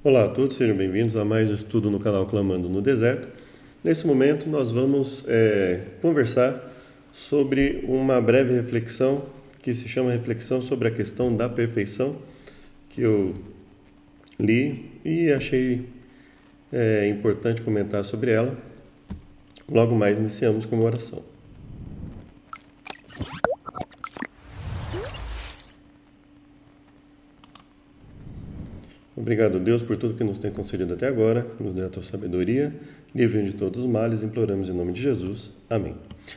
Olá a todos, sejam bem-vindos a mais um estudo no canal Clamando no Deserto. Nesse momento nós vamos conversar sobre uma breve reflexão que se chama Reflexão sobre a questão da perfeição, que eu li e achei importante comentar sobre ela. Logo mais iniciamos com uma oração. Obrigado, Deus, por tudo que nos tem concedido até agora, nos dê a tua sabedoria, livre-nos de todos os males, imploramos em nome de Jesus. Amém.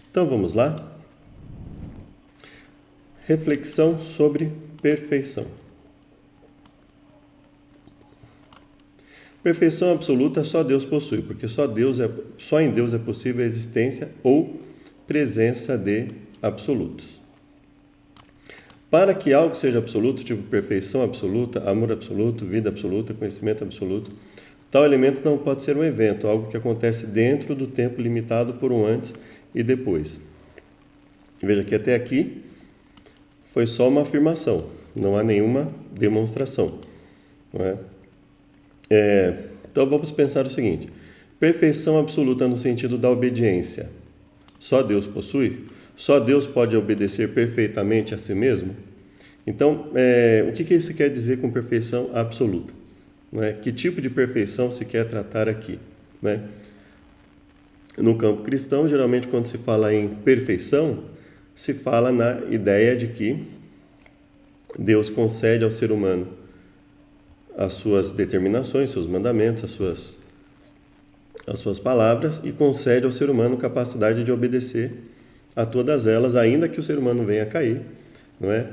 Então vamos lá? Reflexão sobre perfeição. Perfeição absoluta só Deus possui, porque só em Deus é possível a existência ou presença de absolutos. Para que algo seja absoluto, tipo perfeição absoluta, amor absoluto, vida absoluta, conhecimento absoluto, tal elemento não pode ser um evento, algo que acontece dentro do tempo limitado por um antes e depois. Veja que até aqui foi só uma afirmação, não há nenhuma demonstração. Não é? Então vamos pensar o seguinte: perfeição absoluta no sentido da obediência, só Deus possui? Só Deus pode obedecer perfeitamente a si mesmo? Então, o que isso quer dizer com perfeição absoluta? Não é? Que tipo de perfeição se quer tratar aqui? Não é? No campo cristão, geralmente quando se fala em perfeição, se fala na ideia de que Deus concede ao ser humano as suas determinações, seus mandamentos, as suas palavras, e concede ao ser humano capacidade de obedecer a todas elas, ainda que o ser humano venha a cair, não é?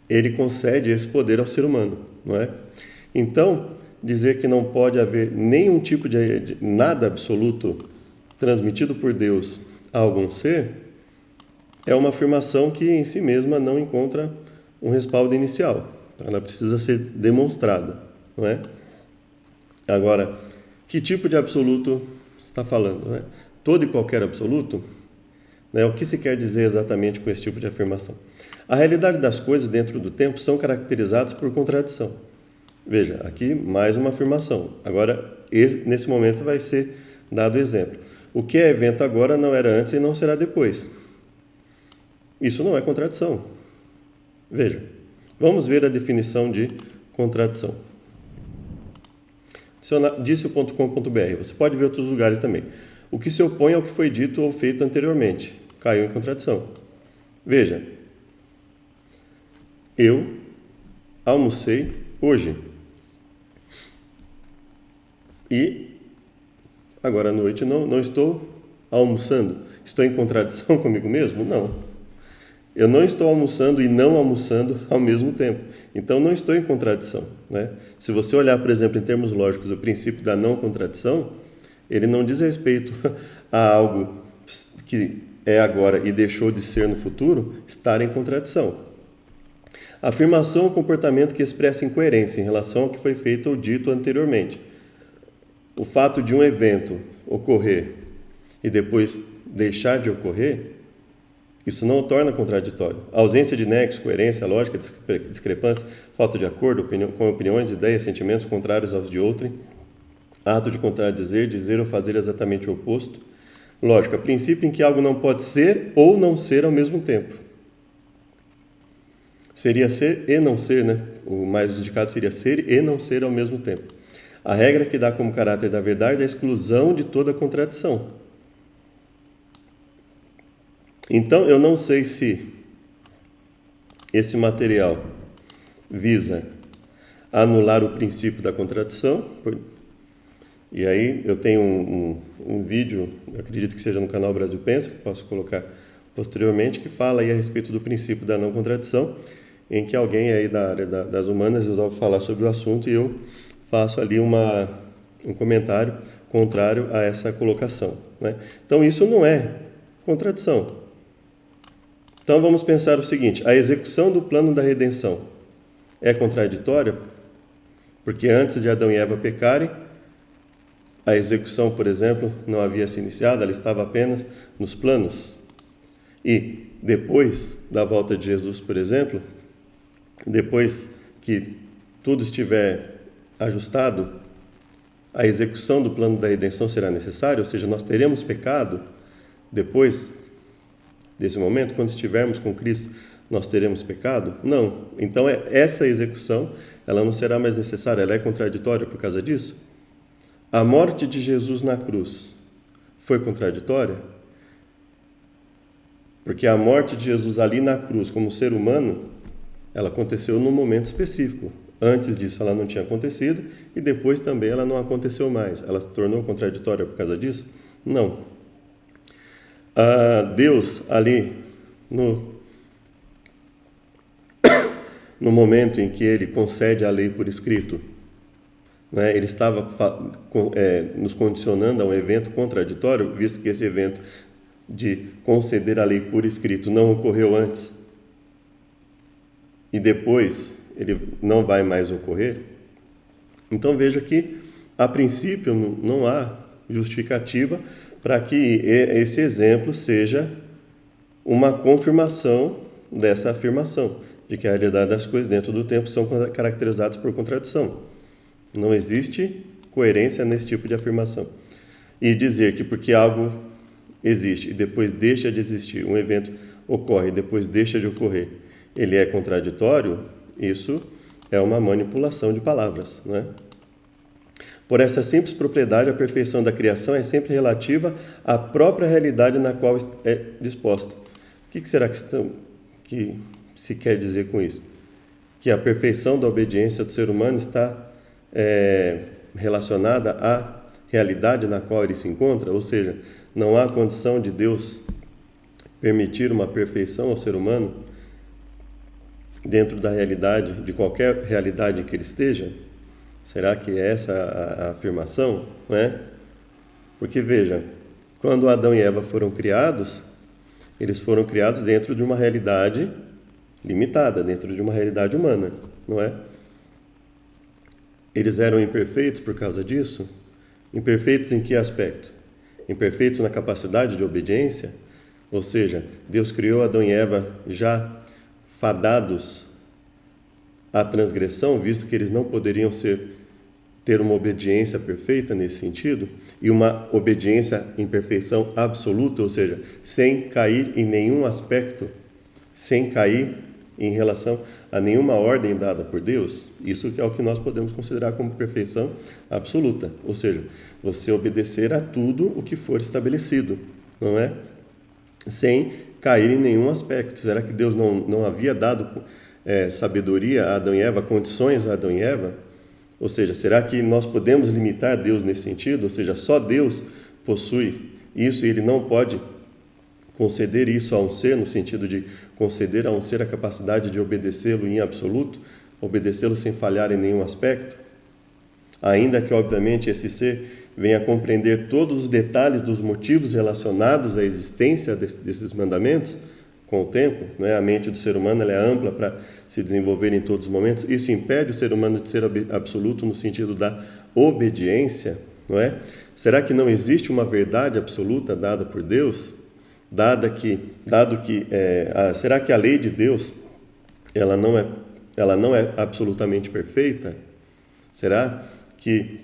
Ele concede esse poder ao ser humano, não é? Então, dizer que não pode haver nenhum tipo de nada absoluto transmitido por Deus a algum ser é uma afirmação que em si mesma não encontra um respaldo inicial. Ela precisa ser demonstrada, não é? Agora, que tipo de absoluto está falando? Não é? Todo e qualquer absoluto? O que se quer dizer exatamente com esse tipo de afirmação? A realidade das coisas dentro do tempo são caracterizadas por contradição. Veja, aqui mais uma afirmação. Agora, nesse momento vai ser dado o exemplo. O que é evento agora não era antes e não será depois. Isso não é contradição. Veja, vamos ver a definição de contradição. Dicio.com.br. Você pode ver outros lugares também. O que se opõe ao que foi dito ou feito anteriormente caiu em contradição. Veja, eu almocei hoje e agora à noite não estou almoçando. Estou em contradição comigo mesmo? Não. Eu não estou almoçando e não almoçando ao mesmo tempo. Então não estou em contradição, né? Se você olhar, por exemplo, em termos lógicos, o princípio da não contradição, ele não diz respeito a algo que é agora e deixou de ser no futuro estar em contradição. A afirmação é um comportamento que expressa incoerência em relação ao que foi feito ou dito anteriormente. O fato de um evento ocorrer e depois deixar de ocorrer, isso não o torna contraditório. A ausência de nexo, coerência, lógica, discrepância, falta de acordo com opiniões, ideias, sentimentos contrários aos de outrem, ato de contradizer, dizer ou fazer exatamente o oposto. Lógica, princípio em que algo não pode ser ou não ser ao mesmo tempo. Seria ser e não ser, né? O mais indicado seria ser e não ser ao mesmo tempo. A regra que dá como caráter da verdade é a exclusão de toda contradição. Então, eu não sei se esse material visa anular o princípio da contradição. E aí eu tenho um vídeo, eu acredito que seja no canal Brasil Pensa, que posso colocar posteriormente, que fala aí a respeito do princípio da não contradição, em que alguém aí da área das humanas resolve falar sobre o assunto e eu faço ali um comentário contrário a essa colocação, né? Então isso não é contradição. Então vamos pensar o seguinte: a execução do plano da redenção é contraditória? Porque antes de Adão e Eva pecarem, a execução, por exemplo, não havia se iniciado, ela estava apenas nos planos. E depois da volta de Jesus, por exemplo, depois que tudo estiver ajustado, a execução do plano da redenção será necessária, ou seja, nós teremos pecado depois desse momento, quando estivermos com Cristo, nós teremos pecado? Não. Então, essa execução, ela não será mais necessária, ela é contraditória por causa disso? A morte de Jesus na cruz foi contraditória? Porque a morte de Jesus ali na cruz, como ser humano, ela aconteceu num momento específico. Antes disso ela não tinha acontecido e depois também ela não aconteceu mais. Ela se tornou contraditória por causa disso? Não. Deus ali no momento em que ele concede a lei por escrito, né, ele estava nos condicionando a um evento contraditório, visto que esse evento de conceder a lei por escrito não ocorreu antes e depois ele não vai mais ocorrer. Então veja que, a princípio, não há justificativa para que esse exemplo seja uma confirmação dessa afirmação, de que a realidade das coisas dentro do tempo são caracterizadas por contradição. Não existe coerência nesse tipo de afirmação. E dizer que porque algo existe e depois deixa de existir, um evento ocorre e depois deixa de ocorrer, ele é contraditório, isso é uma manipulação de palavras, não é? Por essa simples propriedade, a perfeição da criação é sempre relativa à própria realidade na qual é disposta. O que será que se quer dizer com isso? Que a perfeição da obediência do ser humano está relacionada à realidade na qual ele se encontra, ou seja, não há condição de Deus permitir uma perfeição ao ser humano dentro da realidade, de qualquer realidade que ele esteja? Será que é essa a afirmação? Não é? Porque veja, quando Adão e Eva foram criados, eles foram criados dentro de uma realidade limitada, dentro de uma realidade humana, não é? Eles eram imperfeitos por causa disso? Imperfeitos em que aspecto? Imperfeitos na capacidade de obediência? Ou seja, Deus criou Adão e Eva já fadados à transgressão, visto que eles não poderiam ter uma obediência perfeita nesse sentido, e uma obediência em perfeição absoluta, ou seja, sem cair em nenhum aspecto, sem cair em relação a nenhuma ordem dada por Deus. Isso é o que nós podemos considerar como perfeição absoluta, ou seja, você obedecer a tudo o que for estabelecido, não é? Sem cair em nenhum aspecto. Será que Deus não havia dado sabedoria a Adão e Eva, condições a Adão e Eva? Ou seja, será que nós podemos limitar Deus nesse sentido? Ou seja, só Deus possui isso e ele não pode conceder isso a um ser, no sentido de conceder a um ser a capacidade de obedecê-lo em absoluto, obedecê-lo sem falhar em nenhum aspecto? Ainda que, obviamente, esse ser venha a compreender todos os detalhes dos motivos relacionados à existência desses mandamentos, com o tempo, não é? A mente do ser humano ela é ampla para se desenvolver em todos os momentos. Isso impede o ser humano de ser absoluto no sentido da obediência, não é? Será que não existe uma verdade absoluta dada por Deus? Será que a lei de Deus ela não é absolutamente perfeita? Será que,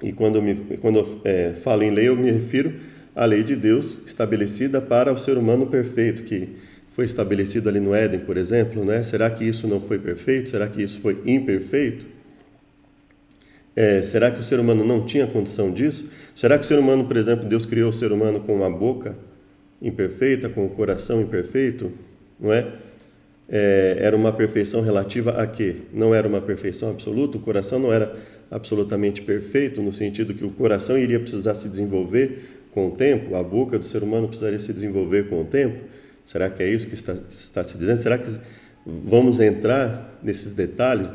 e quando eu falo em lei, eu me refiro à lei de Deus estabelecida para o ser humano perfeito, que foi estabelecido ali no Éden, por exemplo, né? Será que isso não foi perfeito? Será que isso foi imperfeito? Será que o ser humano não tinha condição disso? Será que o ser humano, por exemplo, Deus criou o ser humano com uma boca imperfeita, com o coração imperfeito? Não é? Era uma perfeição relativa a quê? Não era uma perfeição absoluta? O coração não era absolutamente perfeito, no sentido que o coração iria precisar se desenvolver com o tempo? A boca do ser humano precisaria se desenvolver com o tempo? Será que é isso que está se dizendo? Será que vamos entrar nesses detalhes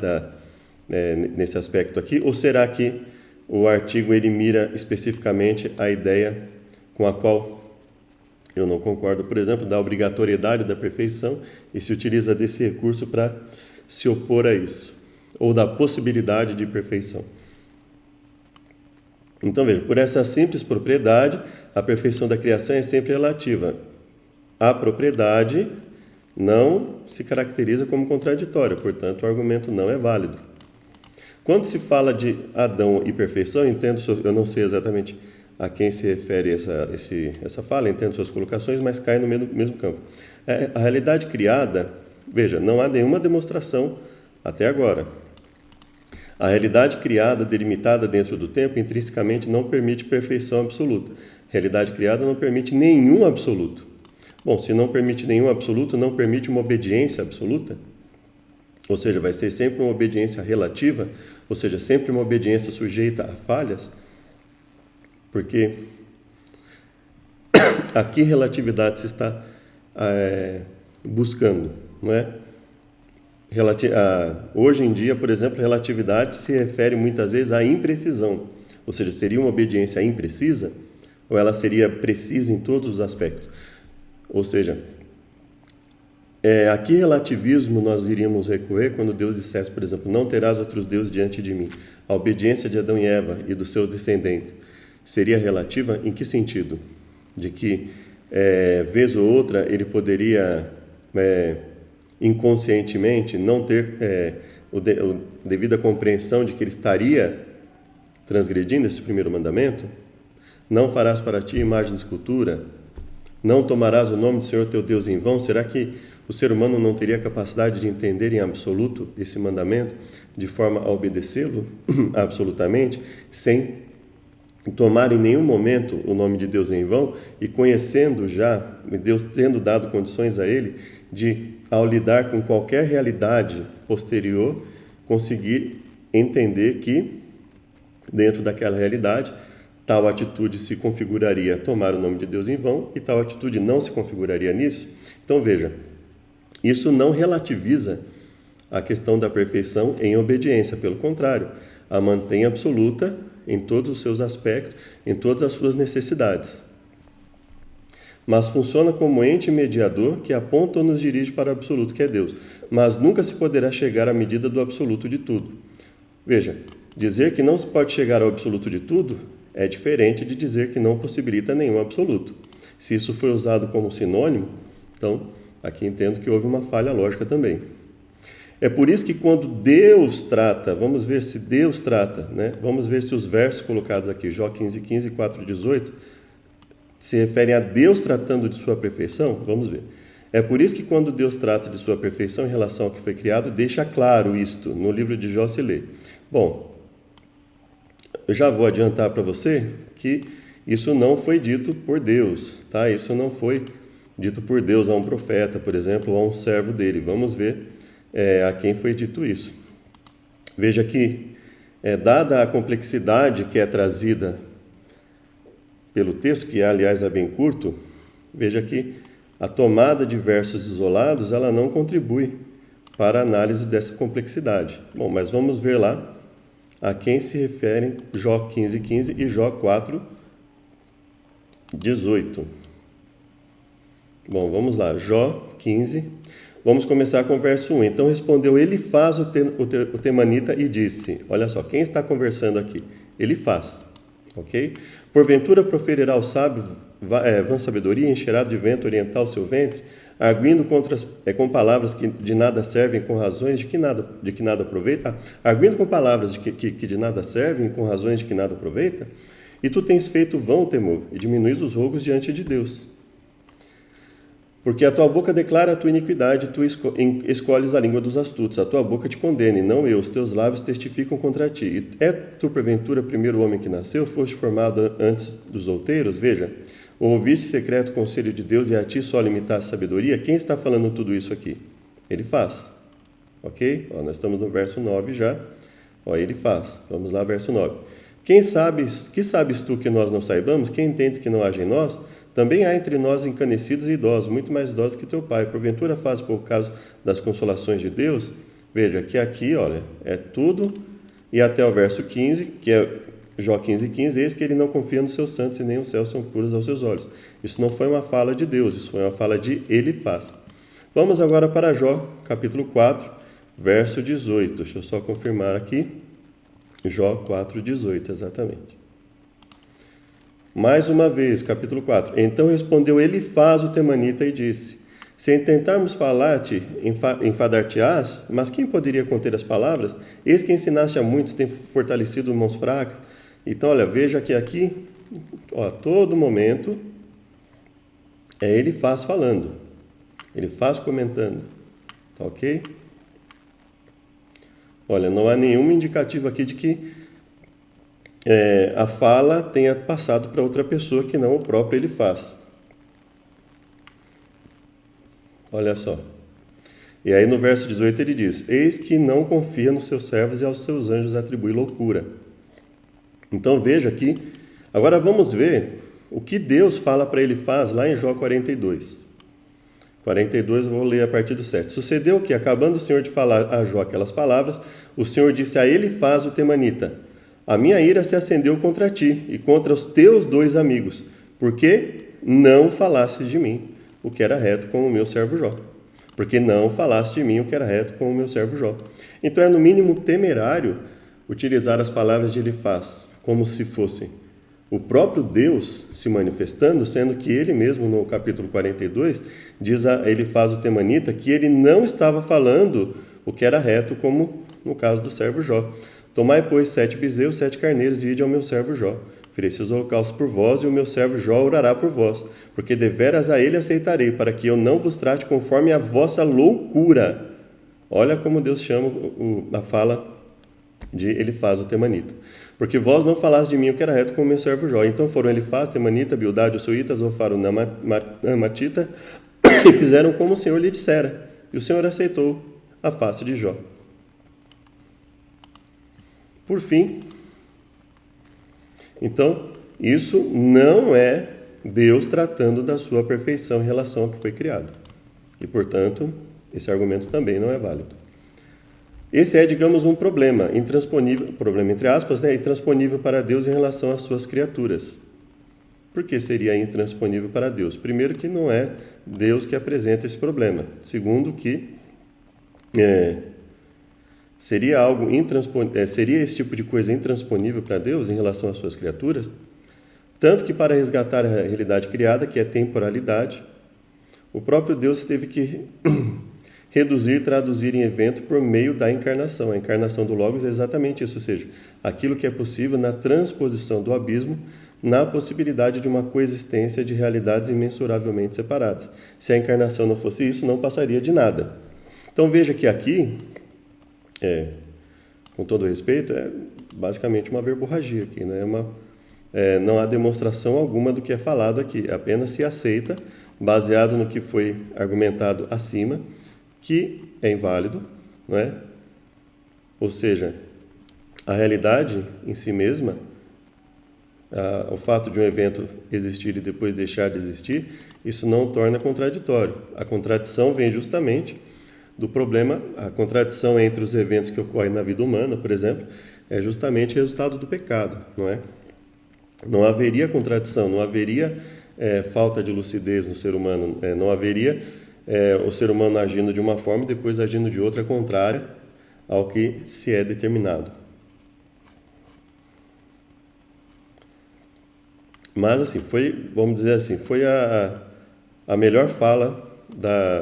nesse aspecto aqui? Ou será que o artigo ele mira especificamente a ideia com a qual eu não concordo, por exemplo, da obrigatoriedade da perfeição, e se utiliza desse recurso para se opor a isso, ou da possibilidade de perfeição? Então veja, por essa simples propriedade, a perfeição da criação é sempre relativa. A propriedade não se caracteriza como contraditória, portanto o argumento não é válido. Quando se fala de Adão e perfeição, eu não sei exatamente a quem se refere essa fala, entendo suas colocações, mas cai no mesmo campo. A realidade criada, veja, não há nenhuma demonstração até agora. A realidade criada, delimitada dentro do tempo, intrinsecamente não permite perfeição absoluta. A realidade criada não permite nenhum absoluto. Bom, se não permite nenhum absoluto, não permite uma obediência absoluta? Ou seja, vai ser sempre uma obediência relativa, ou seja, sempre uma obediência sujeita a falhas? Porque a que relatividade se está buscando, não é? Hoje em dia, por exemplo, relatividade se refere muitas vezes à imprecisão, ou seja, seria uma obediência imprecisa ou ela seria precisa em todos os aspectos? Ou seja, a que relativismo nós iríamos recorrer quando Deus dissesse, por exemplo, não terás outros deuses diante de mim? A obediência de Adão e Eva e dos seus descendentes seria relativa em que sentido? De que, vez ou outra, ele poderia inconscientemente não ter devida compreensão de que ele estaria transgredindo esse primeiro mandamento? Não farás para ti imagem de escultura, não tomarás o nome do Senhor teu Deus em vão. Será que o ser humano não teria capacidade de entender em absoluto esse mandamento, de forma a obedecê-lo absolutamente, sem tomar em nenhum momento o nome de Deus em vão e conhecendo já, Deus tendo dado condições a ele de, ao lidar com qualquer realidade posterior, conseguir entender que, dentro daquela realidade, tal atitude se configuraria tomar o nome de Deus em vão e tal atitude não se configuraria nisso? Então veja, isso não relativiza a questão da perfeição em obediência, pelo contrário, a mantém absoluta em todos os seus aspectos, em todas as suas necessidades. Mas funciona como ente mediador que aponta ou nos dirige para o absoluto, que é Deus. Mas nunca se poderá chegar à medida do absoluto de tudo. Veja, dizer que não se pode chegar ao absoluto de tudo é diferente de dizer que não possibilita nenhum absoluto. Se isso foi usado como sinônimo, então aqui entendo que houve uma falha lógica também. É por isso que quando Deus trata, vamos ver se Deus trata, né? Vamos ver se os versos colocados aqui, Jó 15:15 e 4:18, se referem a Deus tratando de sua perfeição. Vamos ver. É por isso que quando Deus trata de sua perfeição em relação ao que foi criado, deixa claro isto, no livro de Jó se lê. Bom, eu já vou adiantar para você que isso não foi dito por Deus, tá? Isso não foi dito por Deus a um profeta, por exemplo, ou a um servo dele. Vamos ver a quem foi dito isso. Veja que, dada a complexidade que é trazida pelo texto, que aliás é bem curto, veja que a tomada de versos isolados, ela não contribui para a análise dessa complexidade. Bom, mas vamos ver lá a quem se referem Jó 15:15 e Jó 4:18. Bom, vamos lá, Jó 15, vamos começar com o verso 1. Então respondeu Elifaz o temanita e disse, olha só, quem está conversando aqui? Elifaz, ok? Porventura proferirá o sábio vã sabedoria, encherá de vento oriental o seu ventre, arguindo com palavras que de nada servem, com razões de que nada aproveita? Arguindo com palavras que de nada servem, com razões de que nada aproveita? E tu tens feito vão temor, e diminuís os rogos diante de Deus. Porque a tua boca declara a tua iniquidade, tu escolhes a língua dos astutos, a tua boca te condena, e não eu, os teus lábios testificam contra ti. E é tu, porventura, primeiro homem que nasceu, foste formado antes dos outeiros? Veja, ouviste secreto conselho de Deus e a ti só limitaste a sabedoria? Quem está falando tudo isso aqui? Ele faz. Ok? Nós estamos no verso 9 já. Ele faz. Vamos lá, verso 9. Que sabes tu que nós não saibamos? Quem entendes que não haja em nós? Também há entre nós encanecidos e idosos, muito mais idosos que teu pai. Porventura faz por causa das consolações de Deus? Veja que aqui, olha, é tudo, e até o verso 15, que é Jó 15:15, eis que ele não confia nos seus santos e nem os céus são puros aos seus olhos. Isso não foi uma fala de Deus, isso foi uma fala de Elifaz. Vamos agora para Jó, capítulo 4, verso 18. Deixa eu só confirmar aqui. Jó 4:18, exatamente. Mais uma vez, capítulo 4. Então respondeu Elifaz o temanita e disse, Se tentarmos falar-te, enfadar-te-ás, mas quem poderia conter as palavras? Eis que ensinaste a muitos, tem fortalecido mãos fracas. Então, olha, veja que aqui, ó, a todo momento, ele faz falando, ele faz comentando, tá ok? Olha, não há nenhum indicativo aqui de que a fala tenha passado para outra pessoa que não o próprio ele faz. Olha só. E aí no verso 18 ele diz: eis que não confia nos seus servos e aos seus anjos atribui loucura. Então veja aqui, agora vamos ver o que Deus fala para ele faz lá em Jó 42. 42 eu vou ler a partir do 7. Sucedeu que, acabando o Senhor de falar a Jó aquelas palavras, o Senhor disse a Elifaz o temanita: a minha ira se acendeu contra ti e contra os teus 2 amigos, porque não falastes de mim o que era reto com o meu servo Jó. Porque não falaste de mim o que era reto com o meu servo Jó. Então é no mínimo temerário utilizar as palavras de Elifaz como se fossem o próprio Deus se manifestando, sendo que ele mesmo no capítulo 42 diz a Elifaz o temanita que ele não estava falando o que era reto, como no caso do servo Jó. Tomai, pois, 7 bezerros, 7 carneiros e ide ao meu servo Jó. Ofereci os holocaustos por vós, e o meu servo Jó orará por vós, porque deveras a ele aceitarei, para que eu não vos trate conforme a vossa loucura. Olha como Deus chama a fala de Elifaz o temanita. Porque vós não falaste de mim o que era reto com o meu servo Jó. Então foram Elifaz, temanita, Bildade, o suíta, Zofar, o namatita, e fizeram como o Senhor lhe dissera. E o Senhor aceitou a face de Jó. Por fim, então, isso não é Deus tratando da sua perfeição em relação ao que foi criado. E, portanto, esse argumento também não é válido. Esse é, digamos, um problema intransponível, problema entre aspas, né, intransponível para Deus em relação às suas criaturas. Por que seria intransponível para Deus? Primeiro, que não é Deus que apresenta esse problema. Segundo, que seria esse tipo de coisa intransponível para Deus em relação às suas criaturas? Tanto que para resgatar a realidade criada, que é temporalidade, o próprio Deus teve que reduzir e traduzir em evento por meio da encarnação. A encarnação do Logos é exatamente isso, ou seja, aquilo que é possível na transposição do abismo, na possibilidade de uma coexistência de realidades imensuravelmente separadas. Se a encarnação não fosse isso, não passaria de nada. Então veja que aqui, com todo respeito, é basicamente uma verborragia aqui, né? Não há demonstração alguma do que é falado aqui, apenas se aceita, baseado no que foi argumentado acima, que é inválido, não é? Ou seja, a realidade em si mesma, o fato de um evento existir e depois deixar de existir, isso não torna contraditório. A contradição vem justamente do problema, a contradição entre os eventos que ocorrem na vida humana, por exemplo, é justamente resultado do pecado, não é? Não haveria contradição, não haveria falta de lucidez no ser humano, não haveria o ser humano agindo de uma forma e depois agindo de outra contrária ao que se é determinado. Mas assim, vamos dizer assim, foi a melhor fala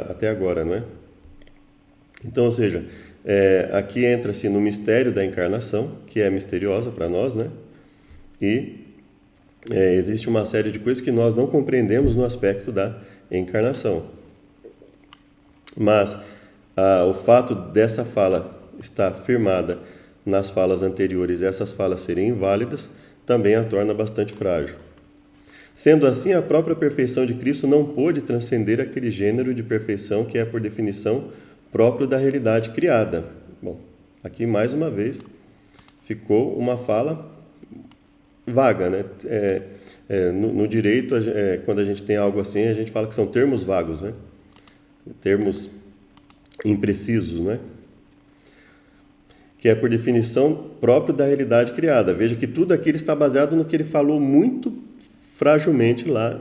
até agora, não é? Então, ou seja, aqui entra-se no mistério da encarnação, que é misteriosa para nós, né? E existe uma série de coisas que nós não compreendemos no aspecto da encarnação. Mas o fato dessa fala estar firmada nas falas anteriores e essas falas serem inválidas, também a torna bastante frágil. Sendo assim, a própria perfeição de Cristo não pôde transcender aquele gênero de perfeição que é, por definição, próprio da realidade criada. Bom, aqui mais uma vez ficou uma fala vaga, né? No direito, quando a gente tem algo assim, a gente fala que são termos vagos, né? Termos imprecisos, né? Que é, por definição, próprio da realidade criada. Veja que tudo aquilo está baseado no que ele falou muito fragilmente lá.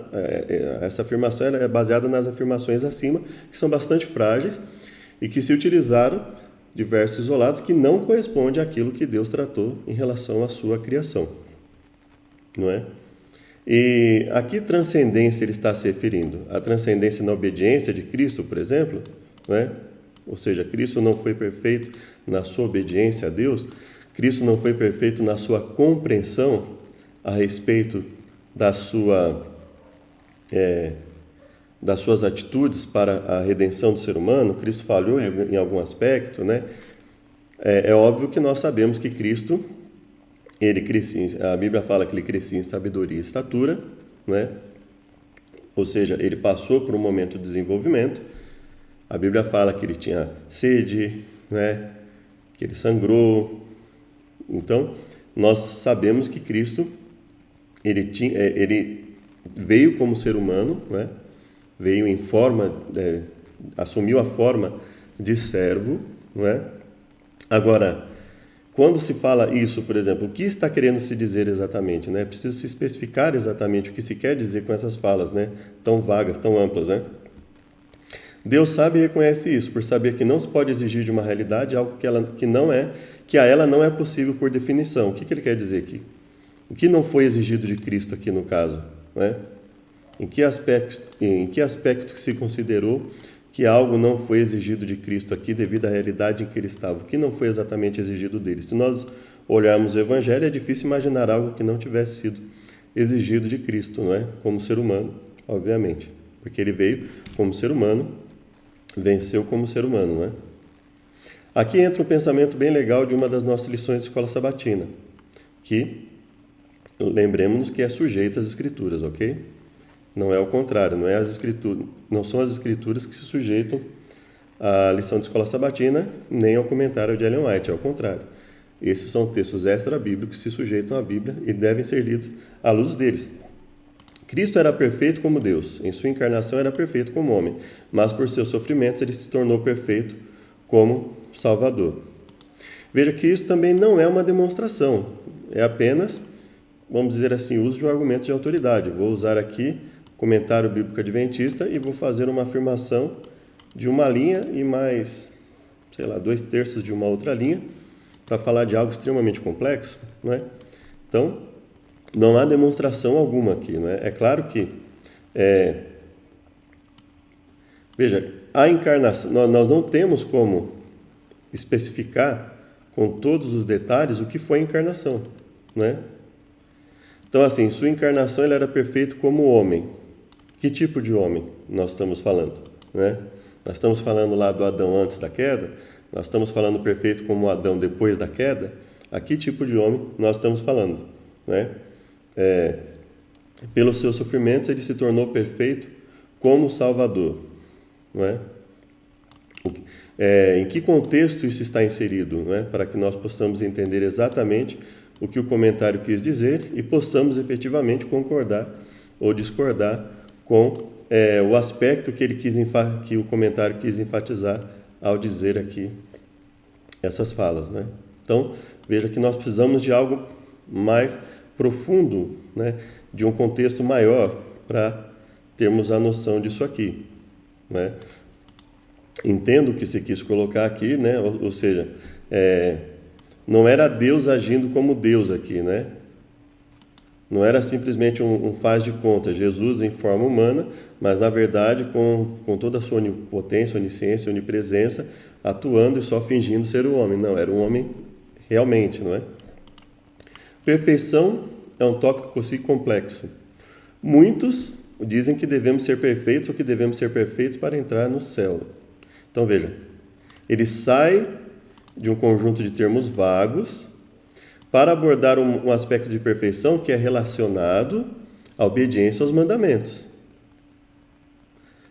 Essa afirmação é baseada nas afirmações acima, que são bastante frágeis e que se utilizaram de versos isolados que não correspondem àquilo que Deus tratou em relação à sua criação. Não é? E a que transcendência ele está se referindo? A transcendência na obediência de Cristo, por exemplo, né? Ou seja, Cristo não foi perfeito na sua obediência a Deus, Cristo não foi perfeito na sua compreensão a respeito das suas atitudes para a redenção do ser humano. Cristo falhou em algum aspecto, né? É óbvio que nós sabemos que Cristo, ele crescia, a Bíblia fala que ele crescia em sabedoria e estatura, né? Ou seja, ele passou por um momento de desenvolvimento. A Bíblia fala que ele tinha sede, né? Que ele sangrou. Então, nós sabemos que Cristo, ele veio como ser humano, né? Veio em forma, assumiu a forma de servo, não é? Agora, quando se fala isso, por exemplo, o que está querendo se dizer exatamente, né? Precisa se especificar exatamente o que se quer dizer com essas falas, né? Tão vagas, tão amplas, né? Deus sabe e reconhece isso, por saber que não se pode exigir de uma realidade algo que a ela não é possível por definição. O que ele quer dizer aqui? O que não foi exigido de Cristo aqui no caso, né? Em que aspecto se considerou que algo não foi exigido de Cristo aqui devido à realidade em que ele estava? O que não foi exatamente exigido dele? Se nós olharmos o Evangelho, é difícil imaginar algo que não tivesse sido exigido de Cristo, não é? Como ser humano, obviamente, porque ele veio como ser humano, venceu como ser humano, não é? Aqui entra um pensamento bem legal de uma das nossas lições de escola sabatina, que lembremos-nos que é sujeito às Escrituras, ok? Não é o contrário, não são as Escrituras que se sujeitam à lição de escola sabatina, nem ao comentário de Ellen White, é o contrário. Esses são textos extra-bíblicos que se sujeitam à Bíblia e devem ser lidos à luz deles. Cristo era perfeito como Deus, em sua encarnação era perfeito como homem, mas por seus sofrimentos ele se tornou perfeito como Salvador. Veja que isso também não é uma demonstração, é apenas, vamos dizer assim, uso de um argumento de autoridade. Vou usar aqui comentário bíblico adventista e vou fazer uma afirmação de uma linha e mais, 2/3 de uma outra linha para falar de algo extremamente complexo, não é? Então, não há demonstração alguma aqui, não é? É claro que, veja, a encarnação, nós não temos como especificar com todos os detalhes o que foi a encarnação, não é? Então, assim, sua encarnação ele era perfeito como homem. Que tipo de homem nós estamos falando, né? Nós estamos falando lá do Adão antes da queda? Nós estamos falando perfeito como Adão depois da queda? A que tipo de homem nós estamos falando, né? Pelos seus sofrimentos ele se tornou perfeito como Salvador, não é? Em que contexto isso está inserido, não é? Para que nós possamos entender exatamente o que o comentário quis dizer e possamos efetivamente concordar ou discordar com o aspecto que o comentário quis enfatizar ao dizer aqui essas falas, né? Então, veja que nós precisamos de algo mais profundo, né? De um contexto maior para termos a noção disso aqui, né? Entendo o que se quis colocar aqui, né? Ou seja, não era Deus agindo como Deus aqui, né? Não era simplesmente um faz de conta, Jesus em forma humana, mas na verdade com toda a sua onipotência, onisciência, onipresença, atuando e só fingindo ser o homem. Não, era um homem realmente, não é? Perfeição é um tópico por si complexo. Muitos dizem que devemos ser perfeitos ou que devemos ser perfeitos para entrar no céu. Então veja, ele sai de um conjunto de termos vagos para abordar um aspecto de perfeição que é relacionado à obediência aos mandamentos.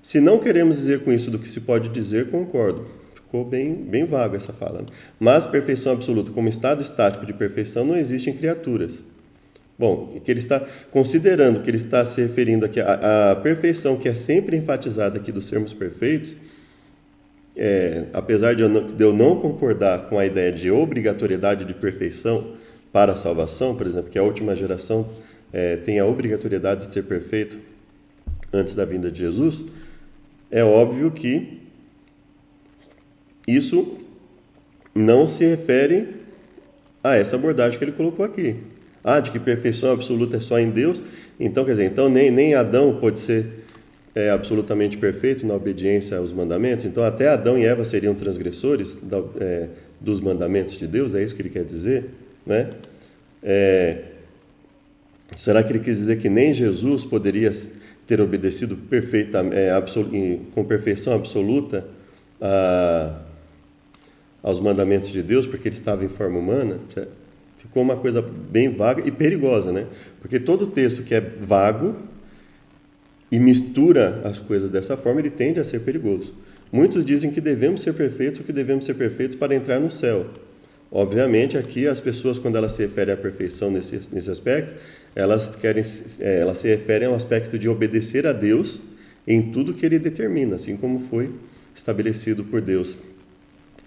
Se não queremos dizer com isso do que se pode dizer, concordo. Ficou bem vago essa fala. Mas perfeição absoluta, como estado estático de perfeição, não existe em criaturas. Bom, que ele está considerando que ele está se referindo aqui à perfeição que é sempre enfatizada aqui dos sermos perfeitos, apesar de eu não concordar com a ideia de obrigatoriedade de perfeição para a salvação, por exemplo, que a última geração tem a obrigatoriedade de ser perfeito antes da vinda de Jesus, é óbvio que isso não se refere a essa abordagem que ele colocou aqui. de que perfeição absoluta é só em Deus, então, quer dizer, então nem Adão pode ser absolutamente perfeito na obediência aos mandamentos, então até Adão e Eva seriam transgressores dos mandamentos de Deus, é isso que ele quer dizer, né? Será que ele quis dizer que nem Jesus poderia ter obedecido com perfeição absoluta aos mandamentos de Deus, porque ele estava em forma humana? Ficou uma coisa bem vaga e perigosa, né? Porque todo texto que é vago e mistura as coisas dessa forma, ele tende a ser perigoso. Muitos dizem que devemos ser perfeitos ou que devemos ser perfeitos para entrar no céu. Obviamente, aqui as pessoas, quando elas se referem à perfeição nesse aspecto, elas se referem ao aspecto de obedecer a Deus em tudo que Ele determina, assim como foi estabelecido por Deus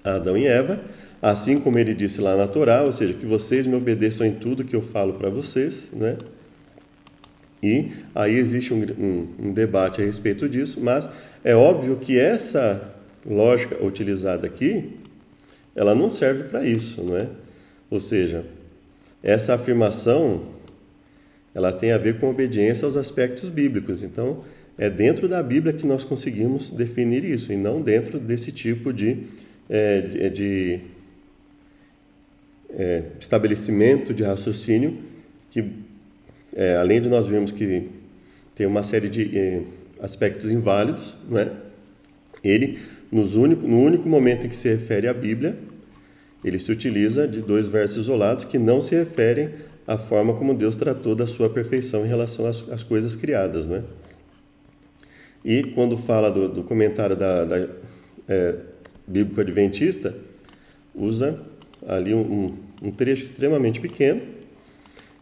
a Adão e Eva, assim como Ele disse lá na Torá, ou seja, que vocês me obedeçam em tudo que eu falo para vocês, né? E aí existe um debate a respeito disso, mas é óbvio que essa lógica utilizada aqui, ela não serve para isso, não é? Ou seja, essa afirmação, ela tem a ver com obediência aos aspectos bíblicos. Então, é dentro da Bíblia que nós conseguimos definir isso, e não dentro desse tipo de estabelecimento de raciocínio que, além de nós vermos que tem uma série de aspectos inválidos, né? Ele, no único momento em que se refere à Bíblia, ele se utiliza de 2 versos isolados que não se referem à forma como Deus tratou da sua perfeição em relação às coisas criadas, né? E quando fala do comentário da bíblico adventista, usa ali um trecho extremamente pequeno.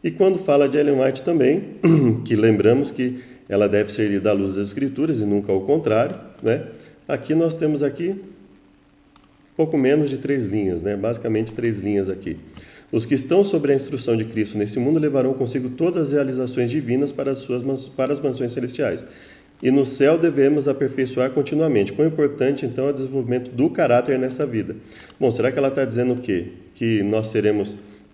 E quando fala de Ellen White também, que lembramos que ela deve ser lida à luz das Escrituras e nunca ao contrário, né? Aqui nós temos pouco menos de 3 linhas, né? Basicamente 3 linhas aqui. Os que estão sob a instrução de Cristo nesse mundo levarão consigo todas as realizações divinas para as mansões celestiais. E no céu devemos aperfeiçoar continuamente. Quão importante, então, é o desenvolvimento do caráter nessa vida. Bom, será que ela está dizendo o quê? Que nós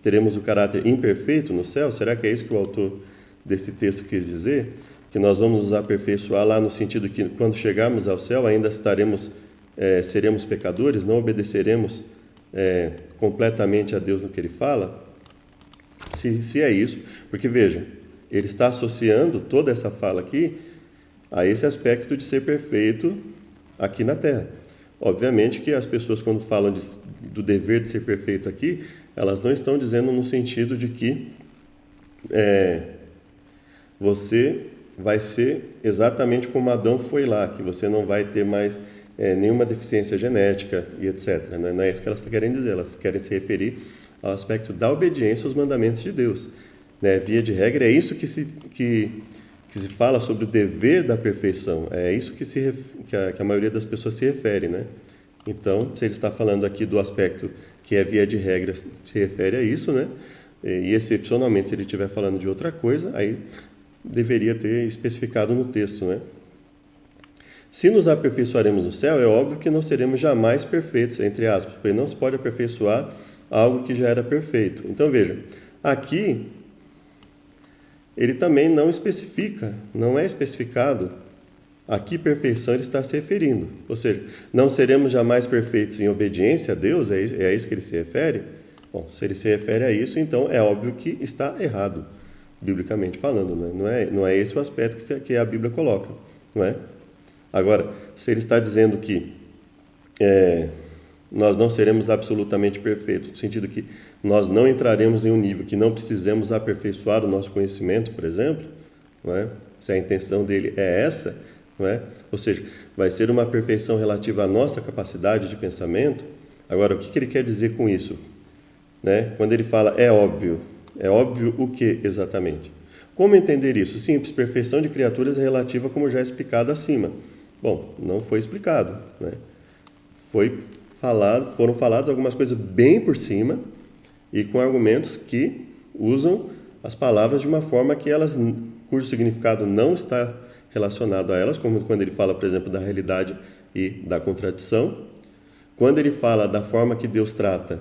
teremos o caráter imperfeito no céu? Será que é isso que o autor desse texto quis dizer? Que nós vamos nos aperfeiçoar lá no sentido que quando chegarmos ao céu ainda seremos pecadores, não obedeceremos completamente a Deus no que Ele fala? Se é isso, porque veja, ele está associando toda essa fala aqui a esse aspecto de ser perfeito aqui na Terra. Obviamente que as pessoas, quando falam do dever de ser perfeito aqui, elas não estão dizendo no sentido de que você vai ser exatamente como Adão foi lá, que você não vai ter mais nenhuma deficiência genética e etc. Não é isso que elas querem dizer, elas querem se referir ao aspecto da obediência aos mandamentos de Deus. Né? Via de regra, é isso que se fala sobre o dever da perfeição, é isso que a maioria das pessoas se refere, né? Então, se ele está falando aqui do aspecto que é via de regra, se refere a isso, né? E excepcionalmente, se ele estiver falando de outra coisa, aí deveria ter especificado no texto, né? Se nos aperfeiçoaremos no céu, é óbvio que não seremos jamais perfeitos, entre aspas, porque não se pode aperfeiçoar algo que já era perfeito. Então, veja, aqui ele também não especifica, não é especificado a que perfeição ele está se referindo. Ou seja, não seremos jamais perfeitos em obediência a Deus, é a isso que ele se refere? Bom, se ele se refere a isso, então é óbvio que está errado, biblicamente falando, né? Não é esse o aspecto que a Bíblia coloca, não é? Agora, se ele está dizendo que nós não seremos absolutamente perfeitos, no sentido que nós não entraremos em um nível que não precisemos aperfeiçoar o nosso conhecimento, por exemplo, não é? Se a intenção dele é essa, não é? Ou seja, vai ser uma perfeição relativa à nossa capacidade de pensamento. Agora, o que ele quer dizer com isso? Né? Quando ele fala é óbvio o que exatamente? Como entender isso? Simples, perfeição de criaturas é relativa como já explicado acima. Bom, não foi explicado, né? Foram faladas algumas coisas bem por cima e com argumentos que usam as palavras de uma forma cujo significado não está relacionado a elas, como quando ele fala, por exemplo, da realidade e da contradição. Quando ele fala da forma que Deus trata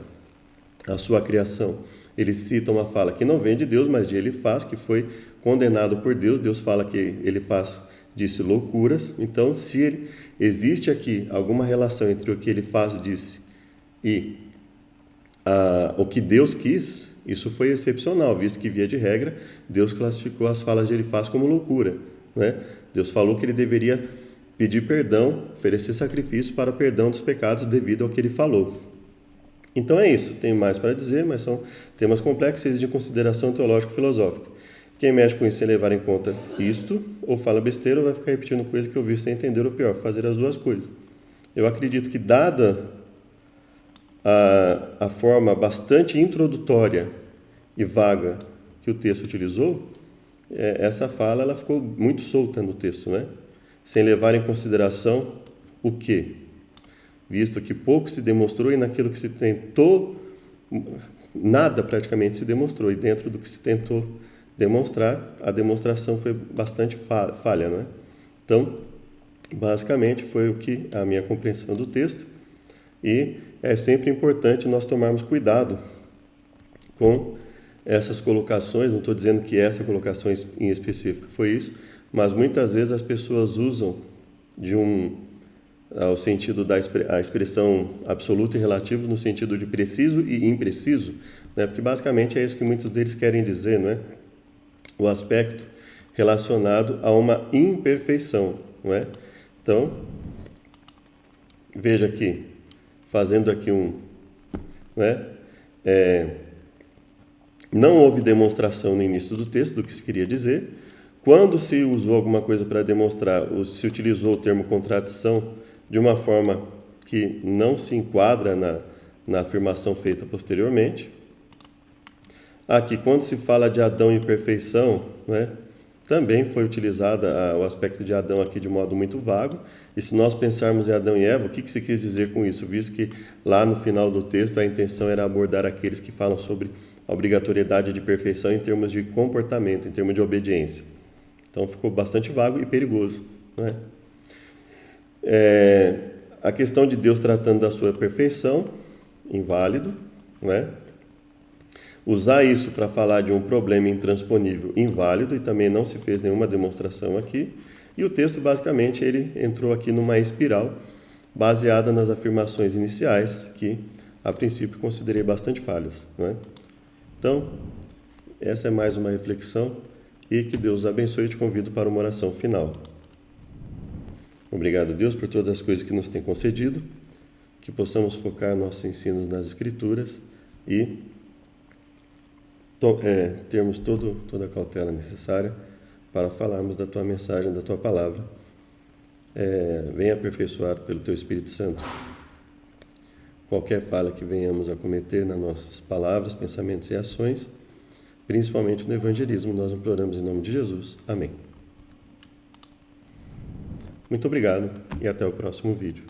a sua criação, ele cita uma fala que não vem de Deus, mas de Elifaz, que foi condenado por Deus. Deus fala que Elifaz disse loucuras. Então, se existe aqui alguma relação entre o que Elifaz disse e o que Deus quis, isso foi excepcional, visto que, via de regra, Deus classificou as falas de Elifaz como loucura, né? Deus falou que ele deveria pedir perdão, oferecer sacrifício para o perdão dos pecados devido ao que ele falou. Então é isso, tem mais para dizer, mas são temas complexos de consideração teológico-filosófica. Quem mexe com isso sem levar em conta isto, ou fala besteira, ou vai ficar repetindo coisa que ouviu sem entender, ou pior, fazer as duas coisas. Eu acredito que, dada a forma bastante introdutória e vaga que o texto utilizou, essa fala ela ficou muito solta no texto, né? Sem levar em consideração o quê? Visto que pouco se demonstrou e naquilo que se tentou, nada praticamente se demonstrou. E dentro do que se tentou demonstrar, a demonstração foi bastante falha, né? Então, basicamente foi o que a minha compreensão do texto. E é sempre importante nós tomarmos cuidado com essas colocações. Não estou dizendo que essa colocação em específico foi isso, mas muitas vezes as pessoas usam ao sentido da expressão absoluto e relativo no sentido de preciso e impreciso, né? Porque basicamente é isso que muitos deles querem dizer, não é? O aspecto relacionado a uma imperfeição, não é? Então, veja aqui, fazendo aqui não houve demonstração no início do texto do que se queria dizer. Quando se usou alguma coisa para demonstrar, ou se utilizou o termo contradição de uma forma que não se enquadra na afirmação feita posteriormente. Aqui, quando se fala de Adão e perfeição, né, também foi utilizado o aspecto de Adão aqui de modo muito vago. E se nós pensarmos em Adão e Eva, o que se quis dizer com isso? Visto que lá no final do texto a intenção era abordar aqueles que falam sobre a obrigatoriedade de perfeição em termos de comportamento, em termos de obediência. Então ficou bastante vago e perigoso, né? A questão de Deus tratando da sua perfeição, inválido, né? Usar isso para falar de um problema intransponível, inválido, e também não se fez nenhuma demonstração aqui. E o texto, basicamente, ele entrou aqui numa espiral baseada nas afirmações iniciais, que, a princípio, considerei bastante falhas, né? Então, essa é mais uma reflexão, e que Deus abençoe. E te convido para uma oração final. Obrigado, Deus, por todas as coisas que nos tem concedido, que possamos focar nossos ensinos nas Escrituras e termos toda a cautela necessária para falarmos da Tua mensagem, da Tua palavra. Venha aperfeiçoar pelo Teu Espírito Santo qualquer falha que venhamos a cometer nas nossas palavras, pensamentos e ações, principalmente no evangelismo. Nós imploramos em nome de Jesus. Amém. Muito obrigado e até o próximo vídeo.